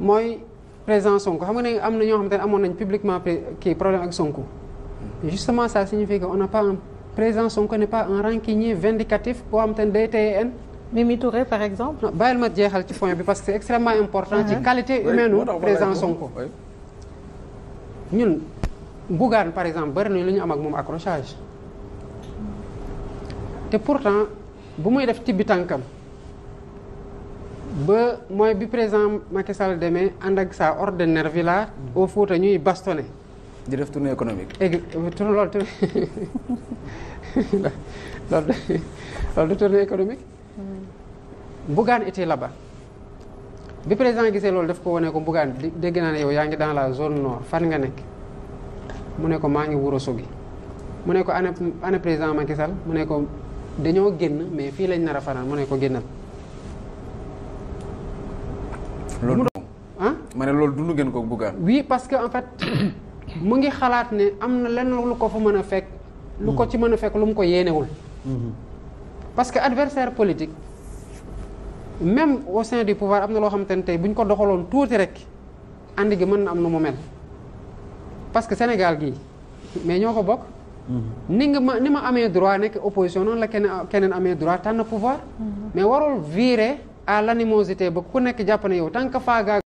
mooy président Sonko xam nga ne am na ñoo xamante ne amoon nañ publiquement kii problème ak Sonko. Justement ça signifie que on n'a pas un président Sonko n'est pas un rancunier vindicatif boo xamante ne day téye en. Mimi Touré par exemple. non bàyyil ma jeexal ci point bi parce que c'est extrêmement important. ci qualité humaine u président Sonko. ñun Bougane par exemple bari nañu lu ñu am ak moom accrochage. te pourtant bu muy def tibbi tànkam ba mooy bi président Macky Sall demee ànd ak sa horde de nervi là au Fouta ñuy bastonné. di def tournée économique. loolu du tournée économique. Bougane était là-bas. bi président gisee loolu daf ko wane ko Bougane dégg naa ne yow yaa ngi dans la zone nord fan nga nekk mu ne ko maa ngi Ourossogui mu ne ko ana président Macky Sall mu ne ko dañoo génn mais fii lañ nar a fanaan mu ne ko génnal. loolu ah ma ne loolu dund ngeen ko Bougane. oui parce que en fait mu ngi xalaat ne am na lenn lu ko fa mën a fekk. lu ko ci mën a fekk lu mu ko yéenewul. parce que adversaire politique même au sein du pouvoir am na loo xamante ne tey bu ñu ko doxaloon tuuti rek andi gi mën na am nu mu mel parce que Sénégal gii mais ñoo ko bokk. ni ma amee droit nekk opposition noonu la keneen amee droit tànn pouvoir. mais warul virer à l'animosité ba ku nekk jàpp ne yow tant que faagaa